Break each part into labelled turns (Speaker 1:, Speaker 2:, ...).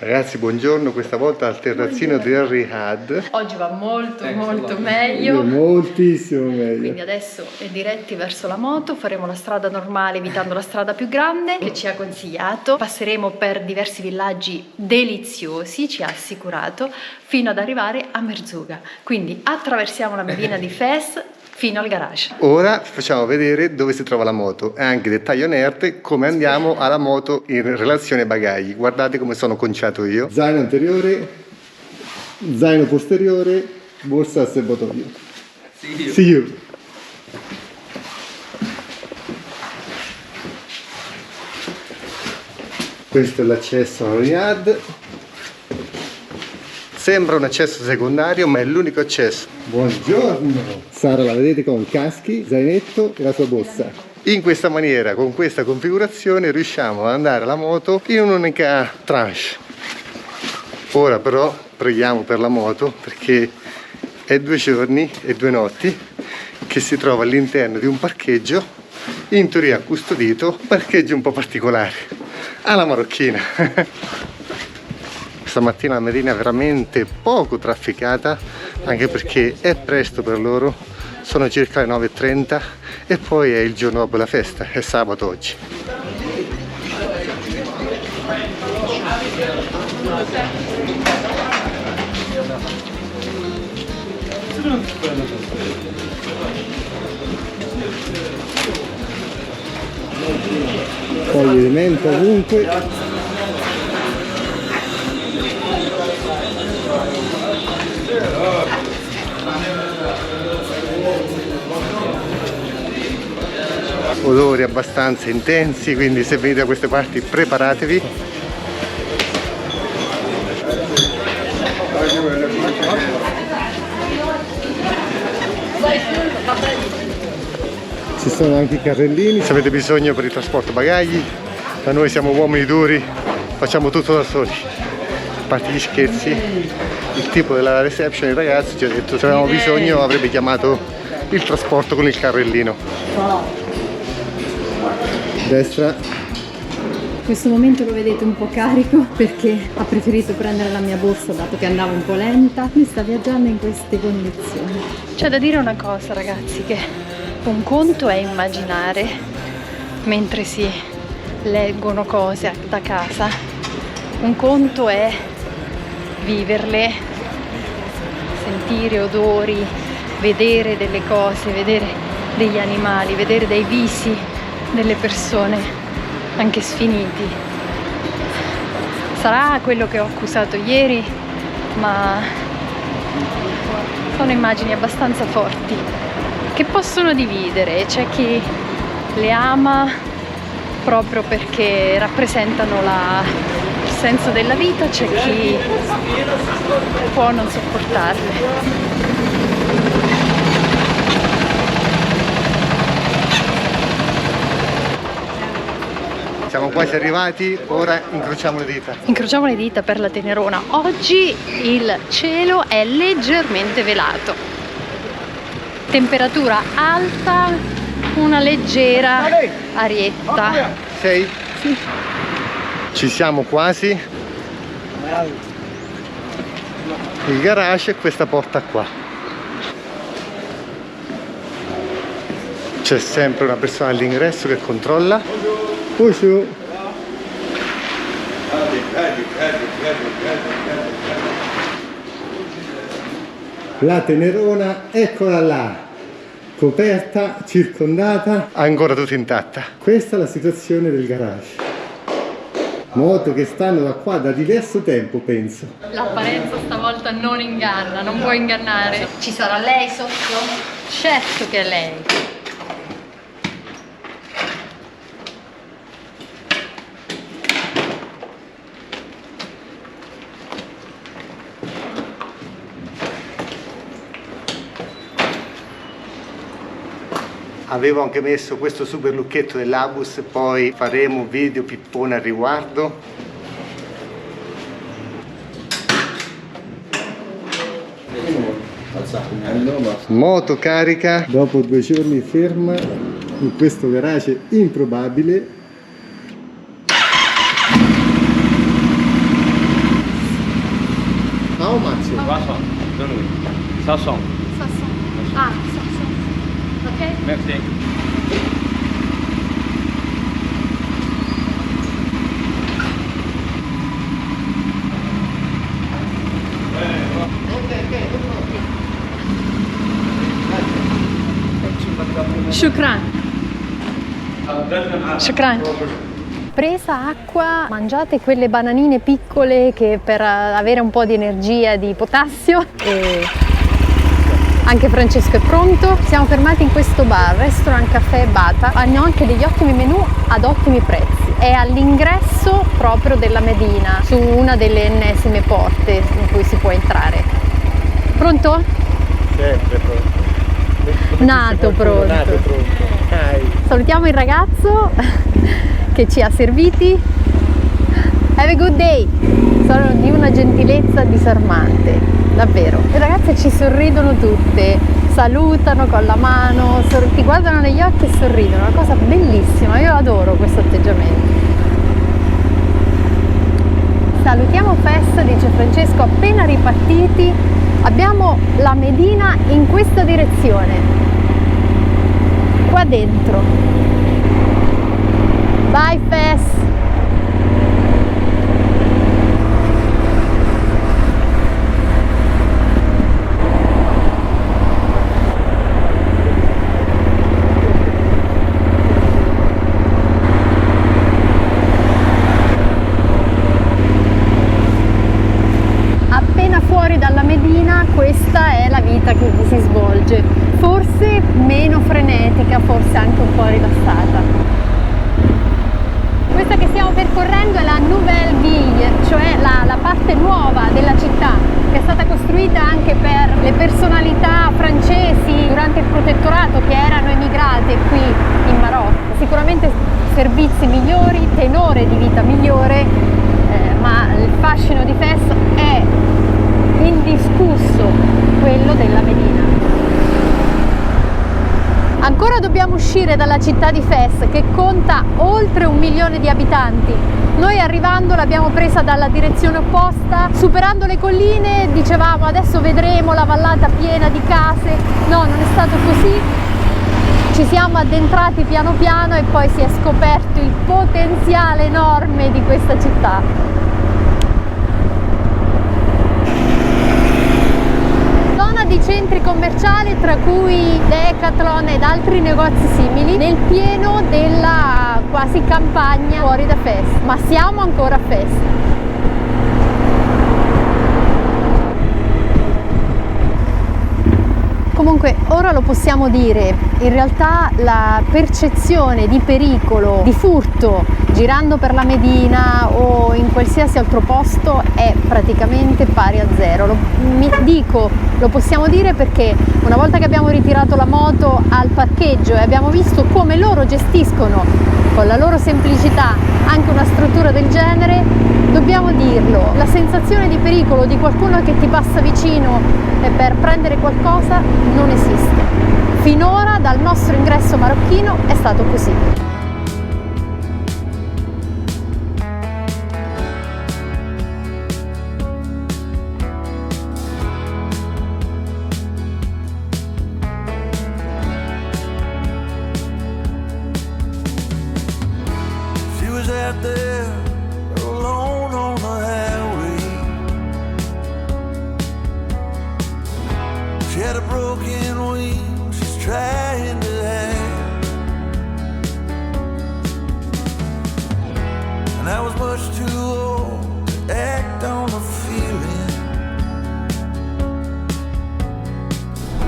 Speaker 1: Ragazzi, buongiorno, questa volta al terrazzino del Riyadh.
Speaker 2: Oggi va molto meglio.
Speaker 1: Moltissimo meglio.
Speaker 2: Quindi adesso è diretti verso la moto, faremo la strada normale evitando la strada più grande che ci ha consigliato. Passeremo per diversi villaggi deliziosi, ci ha assicurato, fino ad arrivare a Merzouga. Quindi attraversiamo la medina di Fez fino al garage.
Speaker 1: Ora facciamo vedere dove si trova la moto e anche dettaglio inerte come andiamo alla moto in relazione ai bagagli. Guardate come sono conciato io. Zaino anteriore, zaino posteriore, borsa a serbatoio. See you. Questo è l'accesso al Riyadh. Sembra un accesso secondario, ma è l'unico accesso. Buongiorno! Sara la vedete con caschi, zainetto e la sua borsa. In questa maniera, con questa configurazione, riusciamo ad andare alla moto in un'unica tranche. Ora però preghiamo per la moto perché è 2 giorni e 2 notti che si trova all'interno di un parcheggio, in teoria custodito, parcheggio un po' particolare, alla marocchina. Stamattina la medina è veramente poco trafficata, anche perché è presto per loro, sono circa le 9:30 e poi è il giorno dopo la festa, è sabato oggi. Poi elemento ovunque. Odori abbastanza intensi, quindi se venite da queste parti preparatevi. Ci sono anche i carrellini se avete bisogno per il trasporto bagagli. Da noi siamo uomini duri, facciamo tutto da soli. A parte gli scherzi, il tipo della reception, il ragazzo ci ha detto se avevamo bisogno avrebbe chiamato il trasporto con il carrellino. Destra.
Speaker 2: Questo momento lo vedete un po' carico perché ha preferito prendere la mia borsa dato che andavo un po' lenta. Mi sta viaggiando in queste condizioni. C'è da dire una cosa, ragazzi, che un conto è immaginare mentre si leggono cose da casa, un conto è viverle, sentire odori, vedere delle cose, vedere degli animali, vedere dei visi delle persone anche sfiniti. Sarà quello che ho accusato ieri, ma sono immagini abbastanza forti che possono dividere. C'è chi le ama proprio perché rappresentano il senso della vita, c'è chi può non sopportarle.
Speaker 1: Siamo quasi arrivati, ora incrociamo le dita.
Speaker 2: Incrociamo le dita per la Tenerona. Oggi il cielo è leggermente velato. Temperatura alta, una leggera arietta.
Speaker 1: Sei?
Speaker 2: Sì.
Speaker 1: Ci siamo quasi. Il garage è questa porta qua. C'è sempre una persona all'ingresso che controlla. La Tenerona, eccola là, coperta, circondata, ancora tutta intatta. Questa è la situazione del garage. Moto che stanno da qua da diverso tempo, penso.
Speaker 2: L'apparenza stavolta non inganna, non può ingannare. Ci sarà lei sotto? Certo che è lei.
Speaker 1: Avevo anche messo questo super lucchetto dell'Abus, poi faremo un video pippone al riguardo. Moto carica dopo 2 giorni ferma in questo garage improbabile. How much?
Speaker 3: 300 de nouilles. 500.
Speaker 2: 500. Ah, 500. Ok.
Speaker 3: Merci.
Speaker 2: Shukran. Shukran. Presa acqua, mangiate quelle bananine piccole che per avere un po' di energia e di potassio. E anche Francesco è pronto. Siamo fermati in questo bar, Restaurant Café Bata. Hanno anche degli ottimi menù ad ottimi prezzi. È all'ingresso proprio della Medina, su una delle ennesime porte in cui si può entrare. Pronto?
Speaker 1: Sempre pronto.
Speaker 2: Nato pronto.
Speaker 1: Nato pronto. Dai.
Speaker 2: Salutiamo il ragazzo che ci ha serviti. Have a good day! Sono di una gentilezza disarmante, davvero. Le ragazze ci sorridono tutte, salutano con la mano, ti guardano negli occhi e sorridono, una cosa bellissima, io adoro questo atteggiamento. Salutiamo Fes, dice Francesco, appena ripartiti. Abbiamo la Medina in questa direzione, qua dentro. Bye Fes! Appena fuori dalla Medina, questa è la vita che si svolge, forse meno frenetica, forse anche un po' rilassata. Questa che stiamo percorrendo è la Nouvelle Ville, cioè la parte nuova della città, che è stata costruita anche per le personalità francesi durante il protettorato che erano emigrate qui in Marocco. Sicuramente servizi migliori, tenore di vita migliore, ma il fascino di Fes è indiscusso quello della Medina. Ancora dobbiamo uscire dalla città di Fes, che conta oltre 1 milione di abitanti. Noi arrivando l'abbiamo presa dalla direzione opposta, superando le colline dicevamo adesso vedremo la vallata piena di case. No, non è stato così. Ci siamo addentrati piano piano e poi si è scoperto il potenziale enorme di questa città. Di centri commerciali, tra cui Decathlon ed altri negozi simili, nel pieno della quasi campagna fuori da Fes, ma siamo ancora a Fes. Comunque ora lo possiamo dire, in realtà la percezione di pericolo, di furto, girando per la Medina o in qualsiasi altro posto è praticamente pari a zero. Lo possiamo dire perché una volta che abbiamo ritirato la moto al parcheggio e abbiamo visto come loro gestiscono con la loro semplicità anche una struttura del genere, dobbiamo dirlo, la sensazione di pericolo di qualcuno che ti passa vicino per prendere qualcosa non esiste. Finora dal nostro ingresso marocchino è stato così.
Speaker 4: Out there alone on the highway, she had a broken wing, she's trying to hide, and I was much too old to act on a feeling.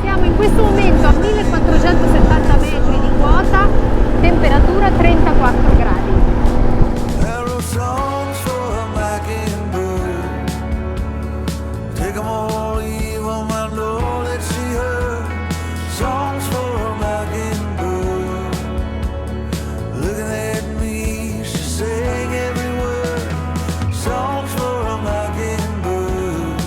Speaker 2: Siamo in questo momento a 1470 metri di quota, temperatura 34 gradi.
Speaker 4: Songs for a mockingbird, take them all, leave them, I know that she heard. Songs for a mockingbird, looking at me, she sang every word. Songs for a mockingbird,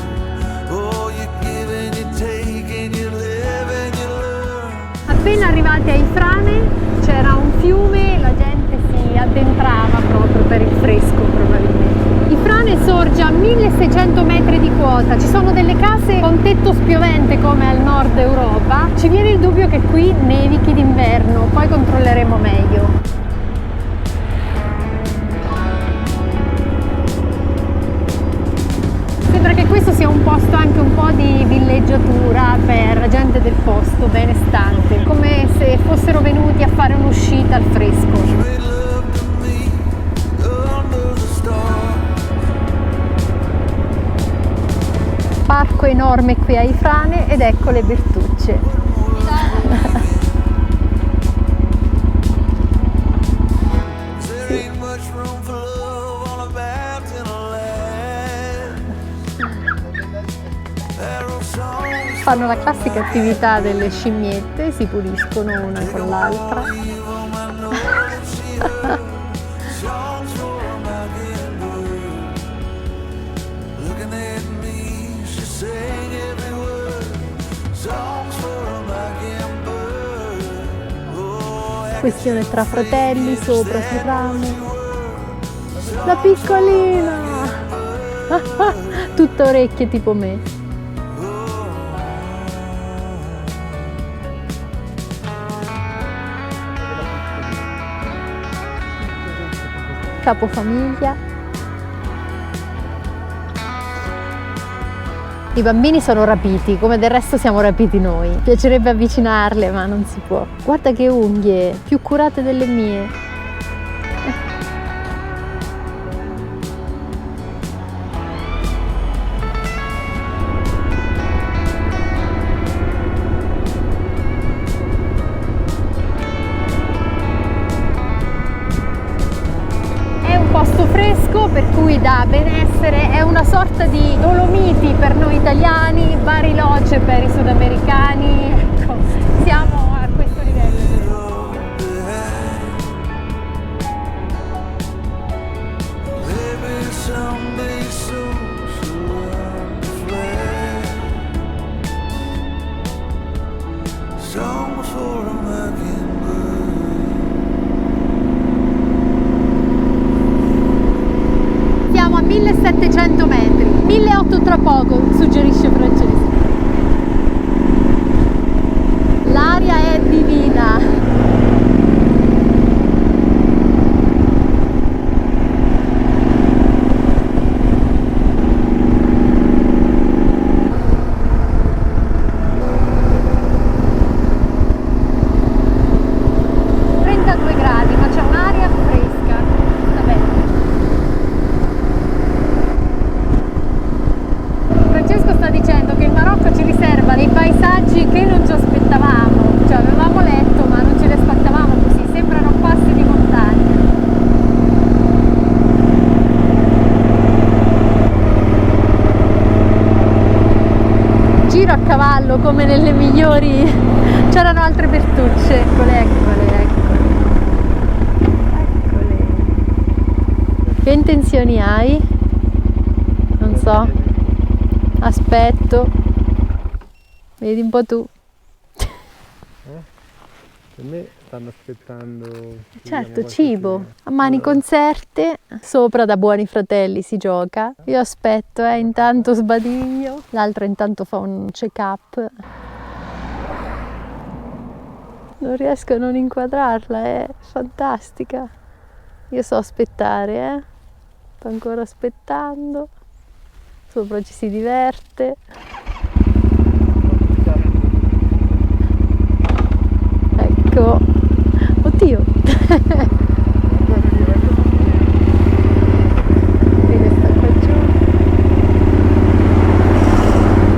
Speaker 4: oh, you give and you take and you live and you learn.
Speaker 2: Appena arrivati a Ifrane c'era un fiume, la gente si addentrava proprio per il fresco probabilmente. frane sorge a 1600 metri di quota, ci sono delle case con tetto spiovente come al nord Europa, ci viene il dubbio che qui nevichi d'inverno, poi controlleremo meglio. Sembra che questo sia un posto anche un po' di villeggiatura per gente del posto, benestante, come se fossero venuti a fare un'uscita al fresco.
Speaker 4: Made love to me under the stars.
Speaker 2: Parco enorme qui ai Frane ed ecco le Bertucce.
Speaker 4: There ain't much room for love on a mountain of land. Arrow songs
Speaker 2: Fanno la classica attività delle scimmiette, si puliscono una con l'altra.
Speaker 4: evil, I know that she heard songs for a mockingbird. Looking at me, she sang every word. Songs for a mockingbird. Oh,
Speaker 2: Questione tra fratelli, sopra sul ramo. La piccolina! Tutta orecchie tipo me. Capofamiglia. I bambini sono rapiti, come del resto siamo rapiti noi. Piacerebbe avvicinarle, ma non si può. Guarda che unghie, più curate delle mie. È un posto fresco, per cui dà benessere, è una sorta di Dolomiti per noi italiani, Bariloche per i sudamericani, ecco, siamo a questo livello.
Speaker 4: maybe someday soon she'll learn to fly. Songs for a mockingbird.
Speaker 2: Siamo a 1700 metri, 1800 tra poco, suggerisce Francesco. L'aria è divina. Gradi, ma c'è un'aria fresca, sta bene. Francesco sta dicendo che il Marocco ci riserva dei paesaggi che non ci aspettavamo, cioè avevamo letto ma non ce li aspettavamo così, sembrano passi di montagna. Giro a cavallo come nelle migliori, c'erano altre Bertucce, eccole, eccole, eccole. Che intenzioni hai? Non so. Aspetto. Vedi un po' tu.
Speaker 1: Per me stanno aspettando.
Speaker 2: Certo, cibo. A mani conserte. Sopra da buoni fratelli si gioca. Io aspetto, intanto sbadiglio. L'altra intanto fa un check-up. Non riesco a non inquadrarla, è fantastica. Io so aspettare, sto ancora aspettando. Sopra ci si diverte. Ecco. Oddio.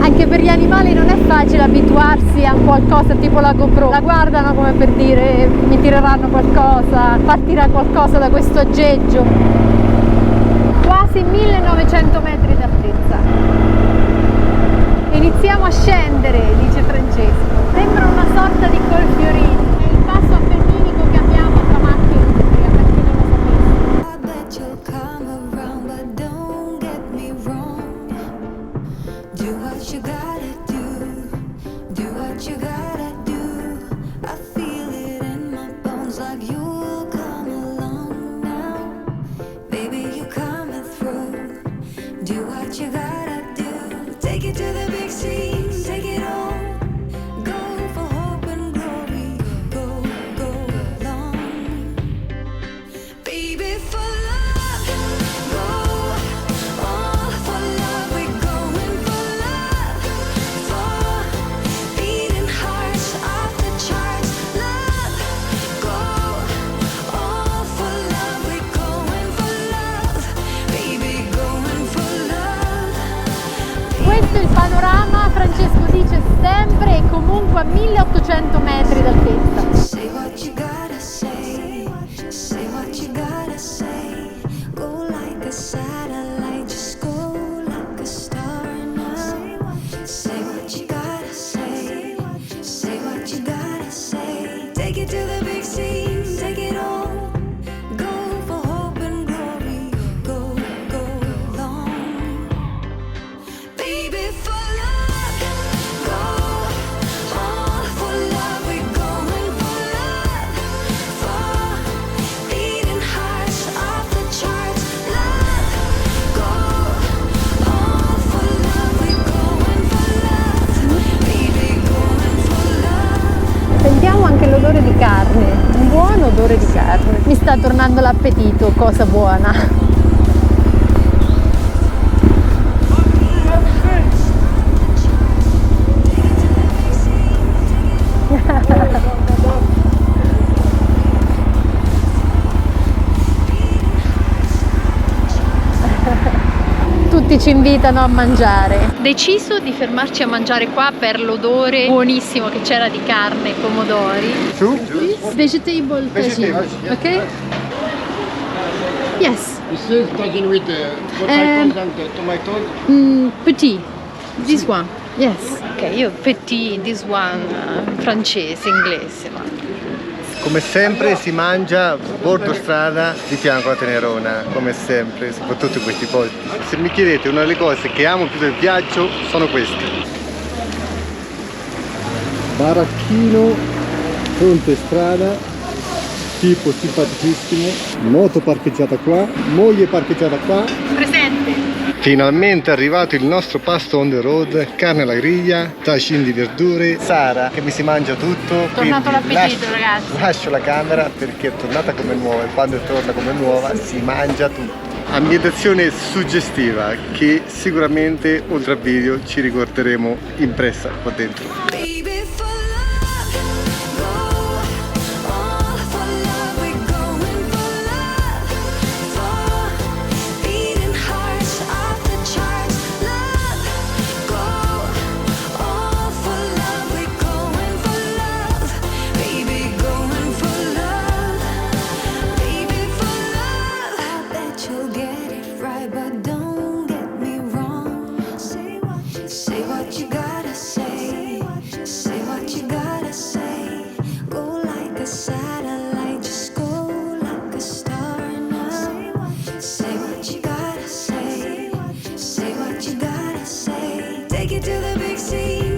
Speaker 2: Anche per gli animali non è facile abituarsi a qualcosa tipo la GoPro. La guardano come per dire mi tireranno qualcosa, partirà qualcosa da questo aggeggio. Quasi 1900 metri d'altezza. Iniziamo a scendere, dice Francesco. Sembra una sorta di Colfiorino. È il passo appenninico che abbiamo tra Macchia e Umbria, per chi non lo sapesse.
Speaker 5: I bet you'll come around, but don't get me wrong. Do what you gotta do what you gotta do. I feel it in my bones like you'll come along now. Baby, you're coming through. gotta do. Take it to the big scene, take it all. Go for hope and glory. Go, go long. Baby, for love, go all for love. We're going for love, for beating hearts off the charts. Love, go all for love. We're going for love, baby, going for love.
Speaker 2: Questo è il panorama, Francesco dice sempre e comunque a 1800 metri d'altezza.
Speaker 5: Say what you gotta say, say what you gotta say. Go like a satellite, just go like a star now. Say what you gotta say, say what you gotta say. Take it to the big scene, take it all. Go for hope and glory, go, go long. Baby, for love, go all for love. We're going for love, for beating hearts off the charts. Love, go all for love. We're going for love, baby, going for love.
Speaker 2: Sentiamo anche l'odore di carne, un buon odore di carne. Mi sta tornando l'appetito, cosa buona. Tutti ci invitano a mangiare. Deciso di fermarci a mangiare qua per l'odore buonissimo che c'era di carne e pomodori.
Speaker 1: Su?
Speaker 2: Vegetable
Speaker 1: Vegetable,
Speaker 2: ok? Yes.
Speaker 6: This is taken with the potatoes and the tomatoes.
Speaker 2: Petit. This one. Yes. Ok, io petit, this one, francese, inglese. Ma...
Speaker 1: Come sempre si mangia bordo strada di fianco a Tenerona, come sempre, soprattutto in questi posti. Se mi chiedete una delle cose che amo più del viaggio sono queste. Baracchino, fronte strada, tipo simpaticissimo, moto parcheggiata qua, moglie parcheggiata qua.
Speaker 2: Presente.
Speaker 1: Finalmente è arrivato il nostro pasto on the road, carne alla griglia, tacini di verdure, Sara che mi si mangia tutto.
Speaker 2: Tornato
Speaker 1: quindi
Speaker 2: l'appetito, ragazzi.
Speaker 1: Lascio la camera perché è tornata come nuova e quando torna come nuova si mangia tutto. Ambientazione suggestiva che sicuramente oltre al video ci ricorderemo impressa qua dentro.
Speaker 5: Baby, for love, go all for love. We're going for love, for beating hearts off the charts. Love, go all for love. We're going for love, baby, going for love, baby, for love. I bet you'll get it right, but don't get me wrong. Say what you gotta say, say what you gotta say. Go like a satellite, just go like a star now. Say what you gotta say, say what you gotta say. Take it to the big scene.